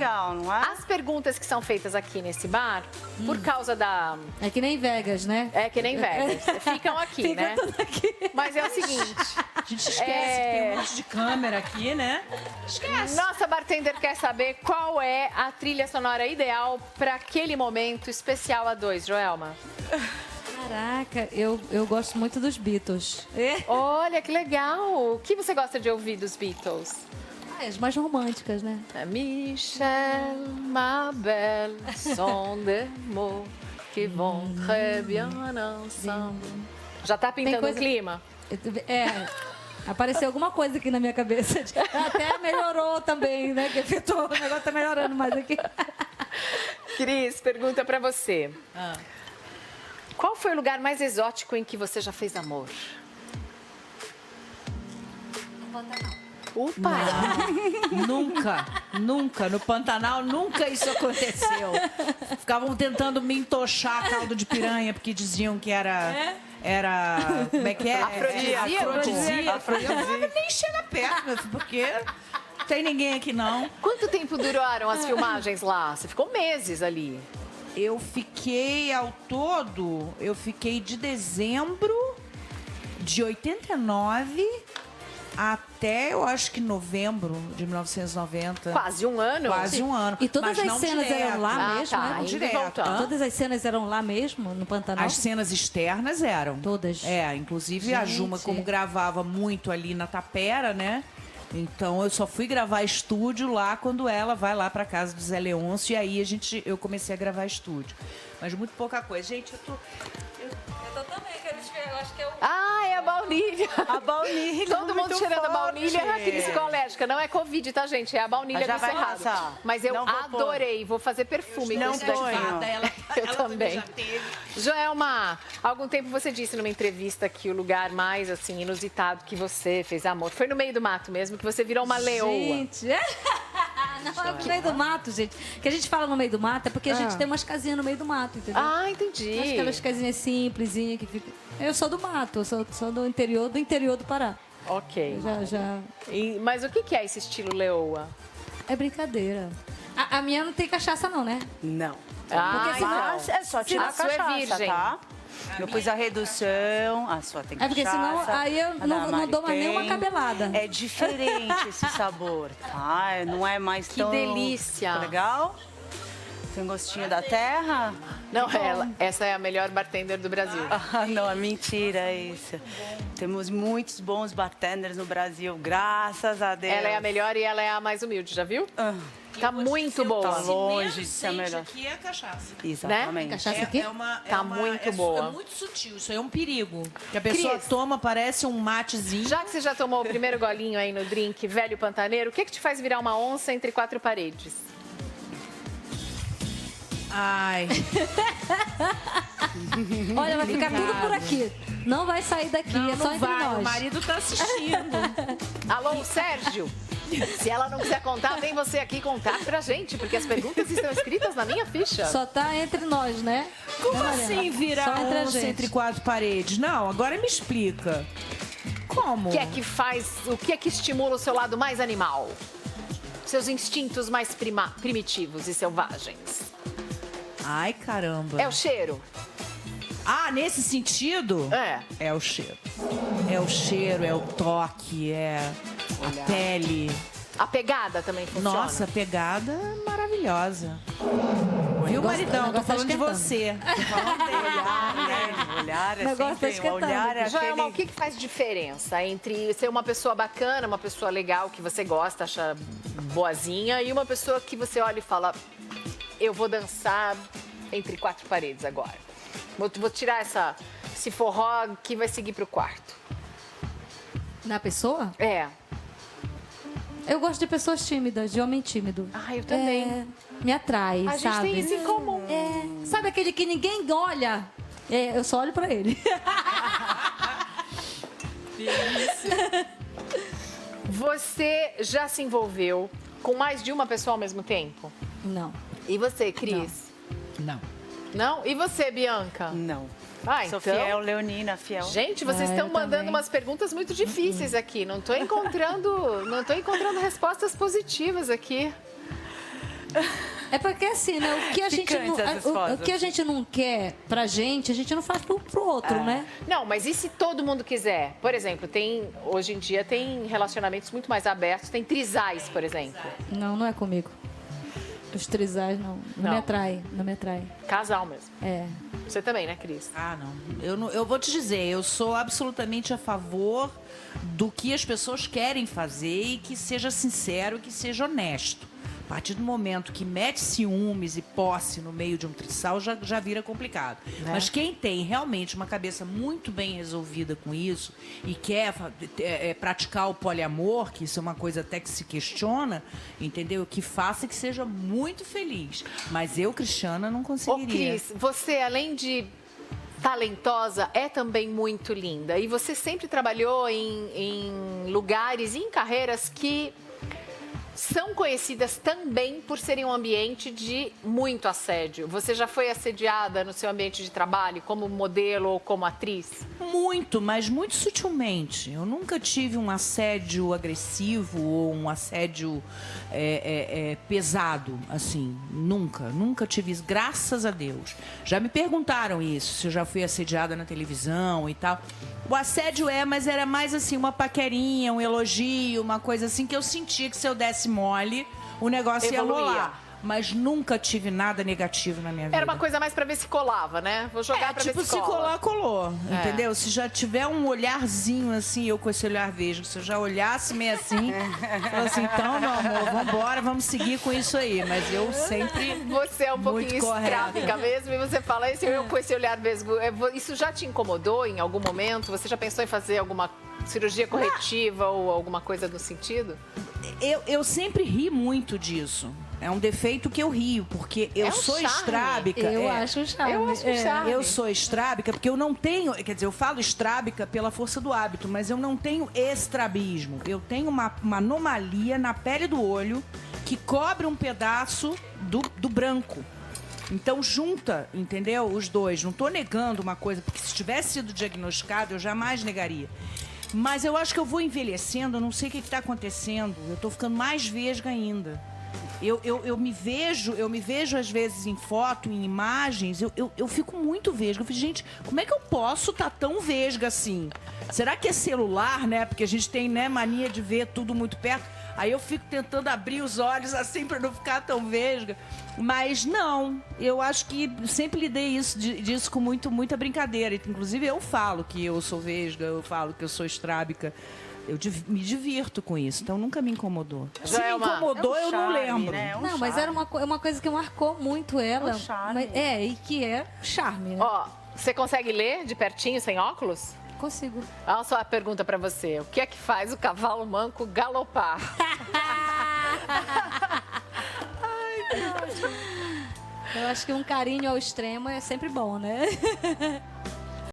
legal, não é? As perguntas que são feitas aqui nesse bar, por causa da... É que nem Vegas, né? É que nem Vegas. Ficam aqui, Fica né? tudo aqui. Mas é o seguinte... A gente esquece que tem um monte de câmera aqui, né? Esquece. Nossa bartender quer saber qual é a trilha sonora ideal para aquele momento especial a dois, Joelma. Caraca, eu gosto muito dos Beatles. Olha, que legal. O que você gosta de ouvir dos Beatles? As mais românticas, né? Michel, ma belle, sont des mots qui vont très bien ensemble. Já tá pintando o clima? Apareceu alguma coisa aqui na minha cabeça. Até melhorou também, né? Que afetou. O negócio tá melhorando mais aqui. Cris, pergunta pra você. Qual foi o lugar mais exótico em que você já fez amor? No Pantanal. Opa! Nunca. No Pantanal, nunca isso aconteceu. Ficavam tentando me entochar caldo de piranha, porque diziam que era... Como é que é? Afrodisíaco. Eu nem chega perto, porque não tem ninguém aqui, não. Quanto tempo duraram as filmagens lá? Você ficou meses ali. Eu fiquei, ao todo, de dezembro de 89 até, eu acho que novembro de 1990. Quase um ano? Quase um ano. E todas Mas as não cenas direto. eram lá mesmo, tá, né? indo e Direto. voltando. Todas as cenas eram lá mesmo, no Pantanal? As cenas externas eram. Todas. Inclusive a Juma, como gravava muito ali na Tapera, né? Então eu só fui gravar estúdio lá quando ela vai lá pra casa do Zé Leôncio, e aí eu comecei a gravar estúdio. Mas muito pouca coisa. Gente, eu também quero ver, eu acho que eu... Ah, é a baunilha. A baunilha. Todo mundo cheirando a baunilha é a crise psicológica. Não é Covid, tá, gente? É a baunilha Já do vai Cerrado. passar. Mas eu Não vou adorei. Vou fazer perfume com Não isso daqui. ponho. Eu também. Joelma, há algum tempo você disse numa entrevista que o lugar mais, assim, inusitado que você fez amor foi no meio do mato mesmo, que você virou uma leoa. Gente, não, é no meio do mato, gente. Que a gente fala no meio do mato é porque a gente tem umas casinhas no meio do mato, entendeu? Ah, entendi. Aquelas casinhas simplesinhas que ficam... Eu sou do mato, eu sou do interior do Pará. Ok. Já... Mas o que é esse estilo leoa? É brincadeira. A minha não tem cachaça não, né? Não. Ah, Mas é só tirar a a sua é cachaça, virgem. tá? Eu pus a redução, a sua tem É porque cachaça. senão aí eu a da não Mari dou mais tem. nenhuma cabelada. É diferente esse sabor, tá? Não é mais Que tão... delícia. Legal? Tem gostinho da terra? Não, essa é a melhor bartender do Brasil. Ah, não, é mentira isso. Temos muitos bons bartenders no Brasil, graças a Deus. Ela é a melhor e ela é a mais humilde, já viu? Tá muito boa. Tá longe de ser a melhor. Aqui é a cachaça. Exatamente. Cachaça aqui? Tá muito boa. É muito sutil, isso aí é um perigo. Que a pessoa Cris, toma, parece um matezinho. Já que você já tomou o primeiro golinho aí no drink Velho Pantaneiro, o que te faz virar uma onça entre quatro paredes? Ai, Olha, vai ficar tudo por aqui. Não vai sair daqui, é só não entre vai, nós. o marido tá assistindo. Alô, Sérgio? Se ela não quiser contar, vem você aqui contar pra gente, porque as perguntas estão escritas na minha ficha. Só tá entre nós, né? Como Né, Mariana? assim virar Só entre a onça gente. entre quatro paredes? Não, agora me explica. Como? O que é que faz, o que é que estimula o seu lado mais animal? Seus instintos mais primitivos e selvagens? Ai, caramba. É o cheiro? Ah, nesse sentido? É. É o cheiro. É o cheiro, é o toque, é a pele. A pegada também funciona? Nossa, a pegada é maravilhosa. Viu, maridão? Tô negócio tá falando de esquentando. você. Tô falando dele, o olhar é Negócio tá sempre, o esquentando. olhar é Joelma, o aquele... que faz diferença entre ser uma pessoa bacana, uma pessoa legal, que você gosta, acha boazinha, e uma pessoa que você olha e fala, eu vou dançar entre quatro paredes agora. Vou tirar esse forró que vai seguir pro quarto. Na pessoa? É. Eu gosto de pessoas tímidas, de homem tímido. Ah, eu também. É, me atrai, A gente sabe? tem isso em comum. É, sabe aquele que ninguém olha? É, eu só olho pra ele. Você já se envolveu com mais de uma pessoa ao mesmo tempo? Não. E você, Cris? Não. Não? E você, Bianca? Não. Ah, Sou então... fiel, leonina, fiel. Gente, vocês Ah, estão eu mandando também. umas perguntas muito difíceis aqui. Não tô encontrando respostas positivas aqui. É porque assim, né? O que a gente não, Picantes essas fotos. o que a gente não quer pra gente, a gente não faz pro outro, né? Não, mas e se todo mundo quiser? Por exemplo, hoje em dia tem relacionamentos muito mais abertos, tem trisais, por exemplo. Não, não é comigo. Os trisais não Não. me atraem, não me atraem. Casal mesmo. É. Você também, né, Cris? Ah, não. Eu vou te dizer, eu sou absolutamente a favor do que as pessoas querem fazer e que seja sincero e que seja honesto. A partir do momento que mete ciúmes e posse no meio de um trisal, já vira complicado. Mas quem tem realmente uma cabeça muito bem resolvida com isso e quer praticar o poliamor, que isso é uma coisa até que se questiona, entendeu? Que faça e que seja muito feliz. Mas eu, Cristiana, não Ô, conseguiria. Cris, você, além de talentosa, é também muito linda. E você sempre trabalhou em lugares e em carreiras que são conhecidas também por serem um ambiente de muito assédio. Você já foi assediada no seu ambiente de trabalho, como modelo ou como atriz? Muito, mas muito sutilmente. Eu nunca tive um assédio agressivo ou um assédio pesado, assim. Nunca tive isso, graças a Deus. Já me perguntaram isso, se eu já fui assediada na televisão e tal. O assédio mas era mais assim, uma paquerinha, um elogio, uma coisa assim, que eu sentia que se eu desse mole, o negócio ia Evoluía. rolar. Mas nunca tive nada negativo na minha vida. Era uma coisa mais pra ver se colava, né? Vou jogar pra tipo, ver se se cola. colar, colou. Entendeu? Se já tiver um olharzinho assim, eu com esse olhar vejo. Se eu já olhasse meio assim, falo assim, então, meu amor, vambora, vamos seguir com isso aí. Mas eu sempre. Você é um muito pouquinho correta. estrábica mesmo e você fala isso, eu com esse olhar mesmo. Isso já te incomodou em algum momento? Você já pensou em fazer alguma cirurgia corretiva ou alguma coisa no sentido? Eu sempre ri muito disso. É um defeito que eu rio, porque eu É um sou charme. estrábica. Eu acho um charme. Eu acho um charme. Eu sou estrábica porque eu não tenho, quer dizer, eu falo estrábica pela força do hábito, mas eu não tenho estrabismo. Eu tenho uma anomalia na pele do olho que cobre um pedaço do branco. Então junta, entendeu? Os dois. Não tô negando uma coisa, porque se tivesse sido diagnosticado, eu jamais negaria. Mas eu acho que eu vou envelhecendo, eu não sei o que está acontecendo. Eu tô ficando mais vesga ainda. Eu me vejo às vezes em foto, em imagens, eu fico muito vesga. Eu fico, gente, como é que eu posso estar tão vesga assim? Será que é celular, né? Porque a gente tem, né, mania de ver tudo muito perto. Aí eu fico tentando abrir os olhos assim para não ficar tão vesga. Mas não, eu acho que sempre lidei disso com muita brincadeira. Inclusive eu falo que eu sou vesga, eu falo que eu sou estrábica. Eu me divirto com isso, então nunca me incomodou. Se Já me é uma- incomodou, eu não charme, lembro. né? É um Não, mas charme. era uma coisa que marcou muito ela. Um charme. E que é charme, né? Ó, você consegue ler de pertinho, sem óculos? Consigo. Olha só a pergunta pra você. O que é que faz o cavalo manco galopar? Eu acho que um carinho ao extremo é sempre bom, né?